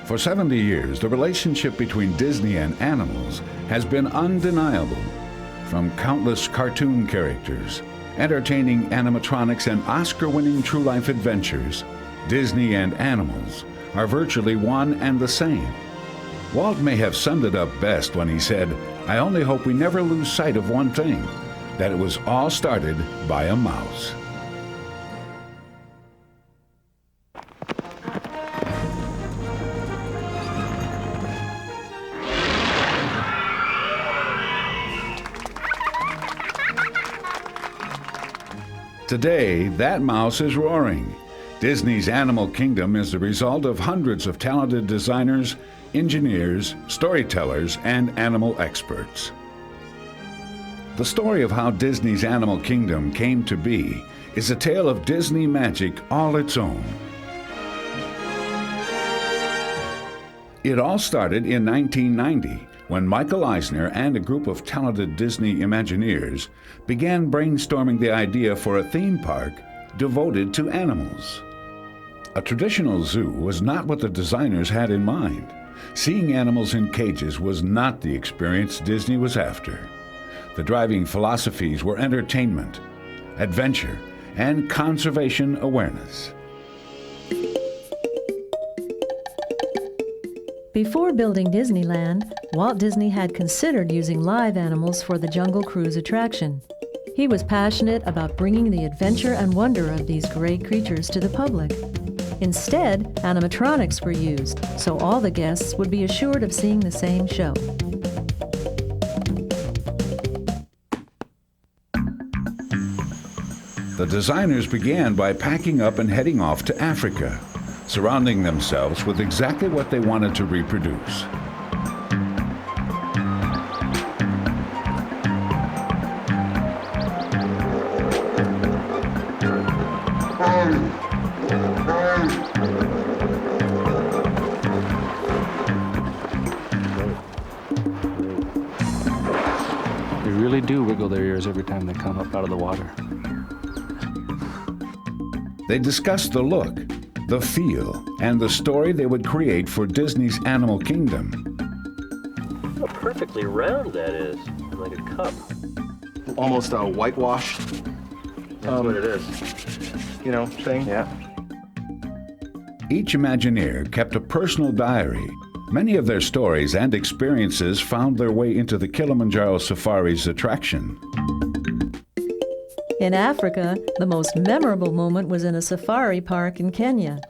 For 70 years, the relationship between Disney and animals has been undeniable. From countless cartoon characters, entertaining animatronics, and Oscar-winning true-life adventures, Disney and animals are virtually one and the same. Walt may have summed it up best when he said, "I only hope we never lose sight of one thing, that it was all started by a mouse." Today, that mouse is roaring. Disney's Animal Kingdom is the result of hundreds of talented designers, engineers, storytellers, and animal experts. The story of how Disney's Animal Kingdom came to be is a tale of Disney magic all its own. It all started in 1990 when Michael Eisner and a group of talented Disney Imagineers began brainstorming the idea for a theme park devoted to animals. A traditional zoo was not what the designers had in mind. Seeing animals in cages was not the experience Disney was after. The driving philosophies were entertainment, adventure, and conservation awareness. Before building Disneyland, Walt Disney had considered using live animals for the Jungle Cruise attraction. He was passionate about bringing the adventure and wonder of these great creatures to the public. Instead, animatronics were used, so all the guests would be assured of seeing the same show. The designers began by packing up and heading off to Africa, surrounding themselves with exactly what they wanted to reproduce. They really do wiggle their ears every time they come up out of the water. They discussed the look, the feel, and the story they would create for Disney's Animal Kingdom. How perfectly round that is, like a cup. Almost a whitewash. That's what it is. Thing. Yeah. Each Imagineer kept a personal diary. Many of their stories and experiences found their way into the Kilimanjaro Safari's attraction. In Africa, the most memorable moment was in a safari park in Kenya.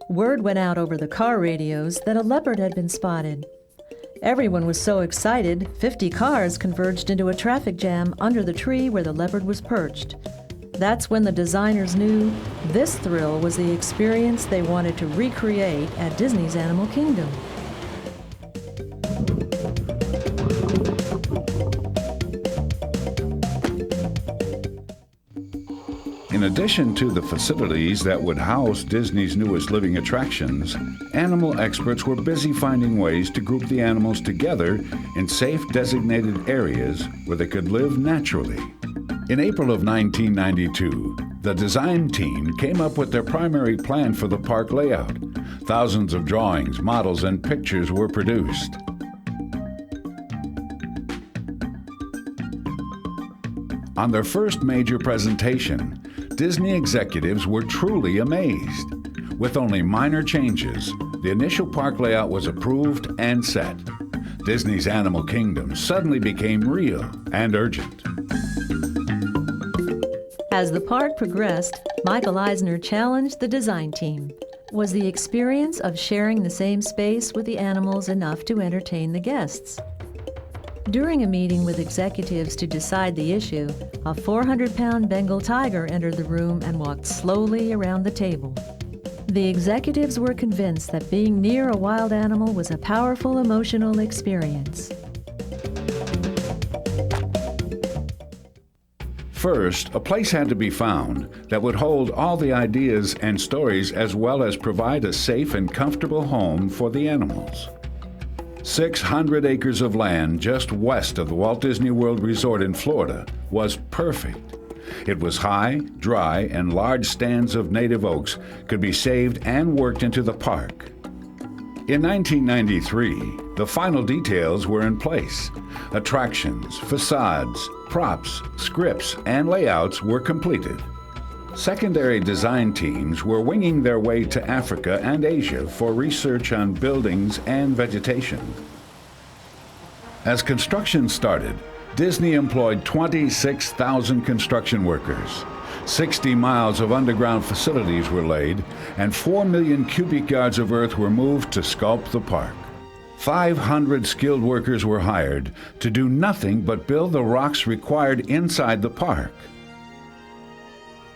Word went out over the car radios that a leopard had been spotted. Everyone was so excited, 50 cars converged into a traffic jam under the tree where the leopard was perched. That's when the designers knew this thrill was the experience they wanted to recreate at Disney's Animal Kingdom. In addition to the facilities that would house Disney's newest living attractions, animal experts were busy finding ways to group the animals together in safe designated areas where they could live naturally. In April of 1992, the design team came up with their primary plan for the park layout. Thousands of drawings, models, and pictures were produced. On their first major presentation, Disney executives were truly amazed. With only minor changes, the initial park layout was approved and set. Disney's Animal Kingdom suddenly became real and urgent. As the park progressed, Michael Eisner challenged the design team. Was the experience of sharing the same space with the animals enough to entertain the guests? During a meeting with executives to decide the issue, a 400-pound Bengal tiger entered the room and walked slowly around the table. The executives were convinced that being near a wild animal was a powerful emotional experience. First, a place had to be found that would hold all the ideas and stories as well as provide a safe and comfortable home for the animals. 600 acres of land just west of the Walt Disney World Resort in Florida was perfect. It was high, dry, and large stands of native oaks could be saved and worked into the park. In 1993, the final details were in place. Attractions, facades, props, scripts, and layouts were completed. Secondary design teams were winging their way to Africa and Asia for research on buildings and vegetation. As construction started, Disney employed 26,000 construction workers. 60 miles of underground facilities were laid, and 4 million cubic yards of earth were moved to sculpt the park. 500 skilled workers were hired to do nothing but build the rocks required inside the park.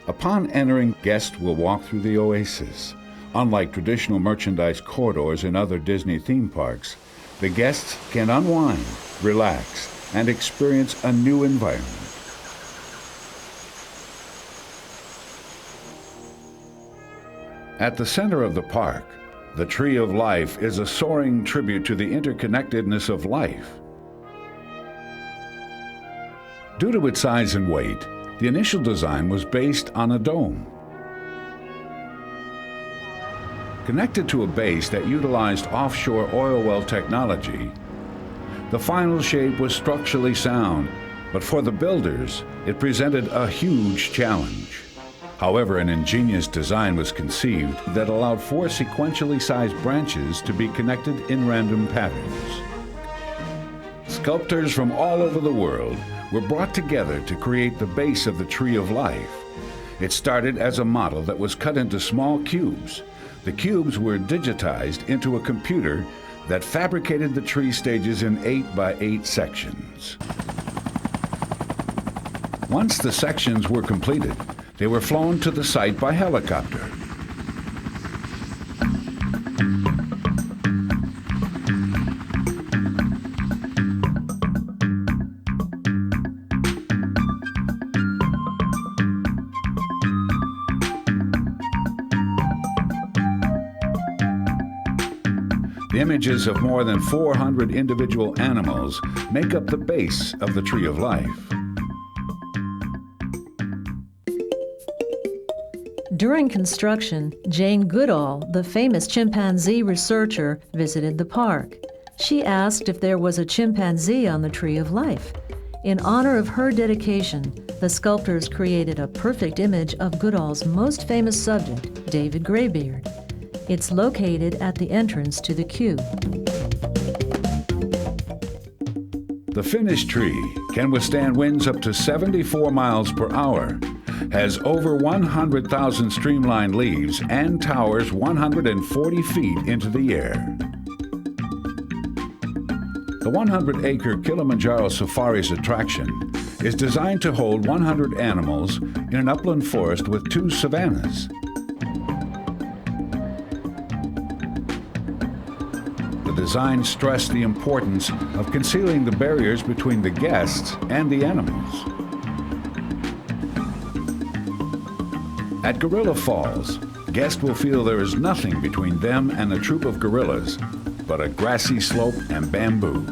Upon entering, guests will walk through the oasis. Unlike traditional merchandise corridors in other Disney theme parks, the guests can unwind, relax, and experience a new environment. At the center of the park, the Tree of Life is a soaring tribute to the interconnectedness of life. Due to its size and weight, the initial design was based on a dome. Connected to a base that utilized offshore oil well technology, the final shape was structurally sound, but for the builders, it presented a huge challenge. However, an ingenious design was conceived that allowed 4 sequentially sized branches to be connected in random patterns. Sculptors from all over the world were brought together to create the base of the Tree of Life. It started as a model that was cut into small cubes. The cubes were digitized into a computer that fabricated the tree stages in 8 by 8 sections. Once the sections were completed, they were flown to the site by helicopter. The images of more than 400 individual animals make up the base of the Tree of Life. During construction, Jane Goodall, the famous chimpanzee researcher, visited the park. She asked if there was a chimpanzee on the Tree of Life. In honor of her dedication, the sculptors created a perfect image of Goodall's most famous subject, David Graybeard. It's located at the entrance to the cube. The finished tree can withstand winds up to 74 miles per hour, has over 100,000 streamlined leaves, and towers 140 feet into the air. The 100-acre Kilimanjaro Safaris attraction is designed to hold 100 animals in an upland forest with 2 savannas. The design stressed the importance of concealing the barriers between the guests and the animals. At Gorilla Falls, guests will feel there is nothing between them and a troop of gorillas but a grassy slope and bamboo.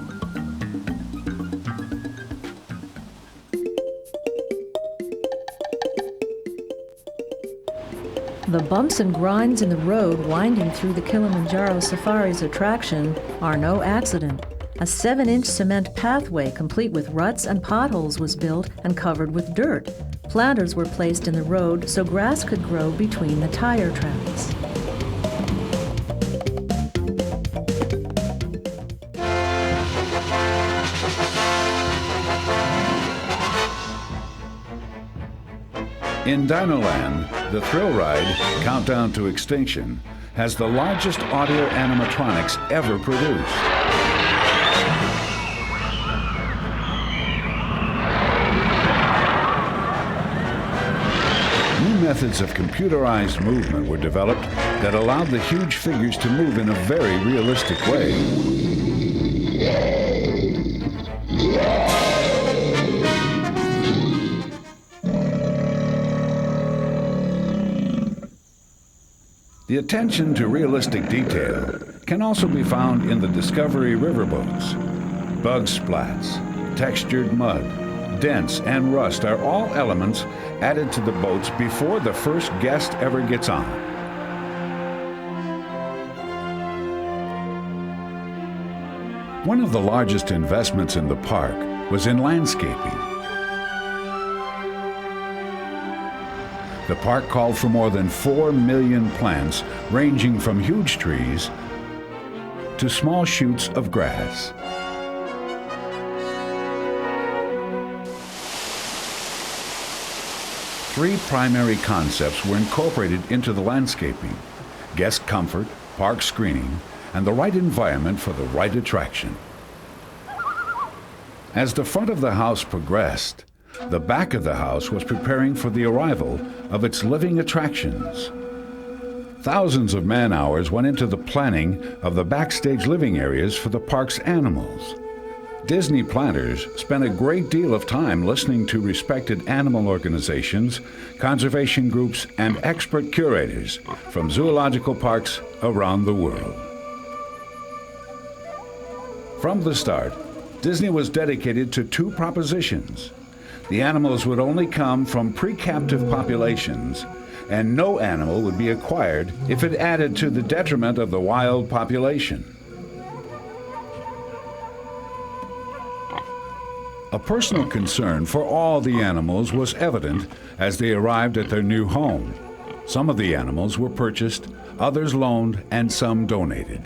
The bumps and grinds in the road winding through the Kilimanjaro Safaris attraction are no accident. A 7-inch cement pathway complete with ruts and potholes was built and covered with dirt. Planters were placed in the road so grass could grow between the tire tracks. In Dinoland, the thrill ride, Countdown to Extinction, has the largest audio animatronics ever produced. New methods of computerized movement were developed that allowed the huge figures to move in a very realistic way. The attention to realistic detail can also be found in the Discovery riverboats. Bug splats, textured mud, dents, and rust are all elements added to the boats before the first guest ever gets on. One of the largest investments in the park was in landscaping. The park called for more than 4 million plants, ranging from huge trees to small shoots of grass. Three primary concepts were incorporated into the landscaping: guest comfort, park screening, and the right environment for the right attraction. As the front of the house progressed, the back of the house was preparing for the arrival of its living attractions. Thousands of man-hours went into the planning of the backstage living areas for the park's animals. Disney planners spent a great deal of time listening to respected animal organizations, conservation groups, and expert curators from zoological parks around the world. From the start, Disney was dedicated to two propositions. The animals would only come from pre-captive populations, and no animal would be acquired if it added to the detriment of the wild population. A personal concern for all the animals was evident as they arrived at their new home. Some of the animals were purchased, others loaned, and some donated.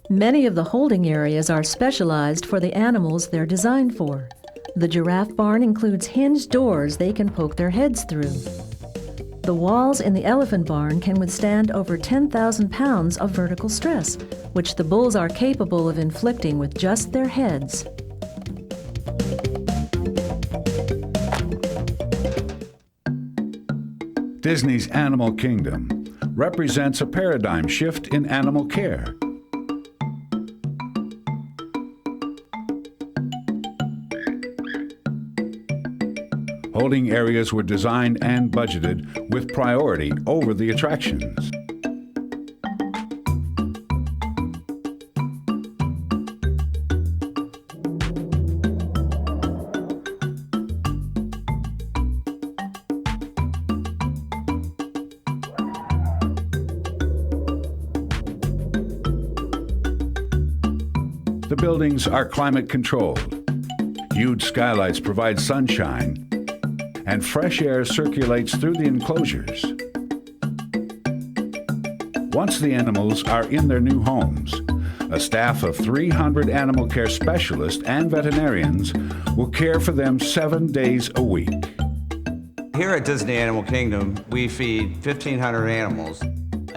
Many of the holding areas are specialized for the animals they're designed for. The giraffe barn includes hinged doors they can poke their heads through. The walls in the elephant barn can withstand over 10,000 pounds of vertical stress, which the bulls are capable of inflicting with just their heads. Disney's Animal Kingdom represents a paradigm shift in animal care. Holding areas were designed and budgeted with priority over the attractions. The buildings are climate controlled. Huge skylights provide sunshine, and fresh air circulates through the enclosures. Once the animals are in their new homes, a staff of 300 animal care specialists and veterinarians will care for them 7 days a week. Here at Disney Animal Kingdom, we feed 1,500 animals.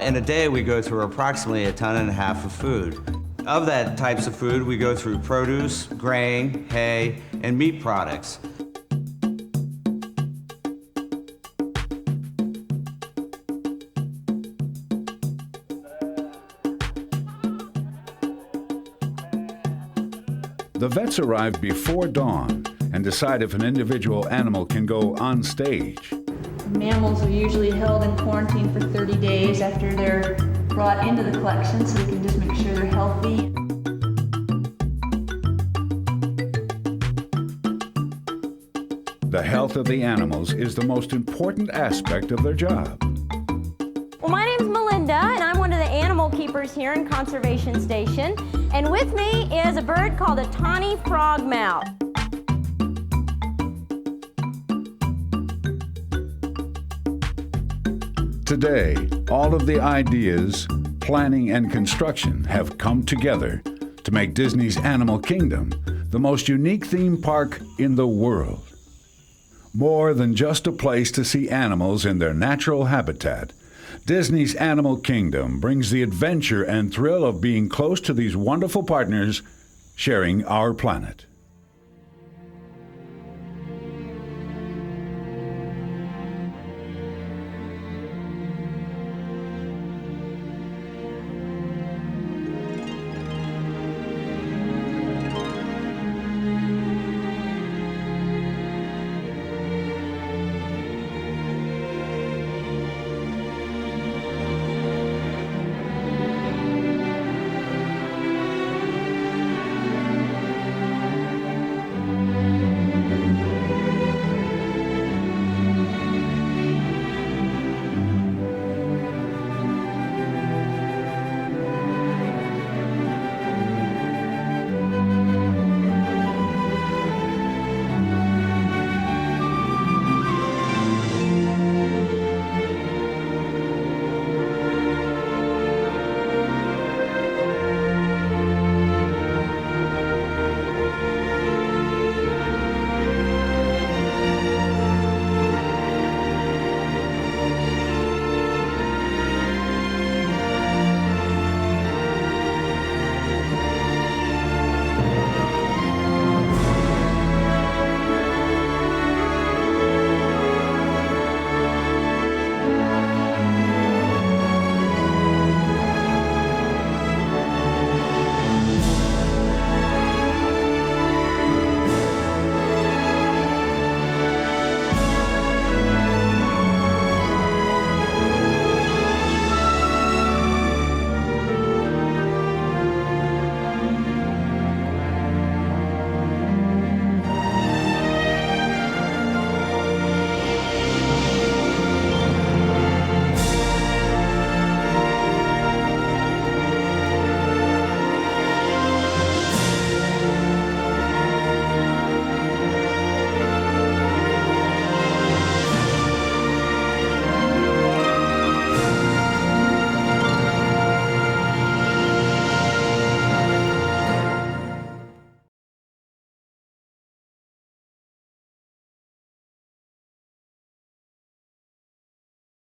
In a day, we go through approximately 1.5 tons of food. Of that types of food, we go through produce, grain, hay, and meat products. The vets arrive before dawn and decide if an individual animal can go on stage. Mammals are usually held in quarantine for 30 days after they're brought into the collection, so we can just make sure they're healthy. The health of the animals is the most important aspect of their job. Well, my name's Melinda, and I'm one of the animal keepers here in Conservation Station. And with me is a bird called a tawny frogmouth. Today, all of the ideas, planning, and construction have come together to make Disney's Animal Kingdom the most unique theme park in the world. More than just a place to see animals in their natural habitat, Disney's Animal Kingdom brings the adventure and thrill of being close to these wonderful partners sharing our planet.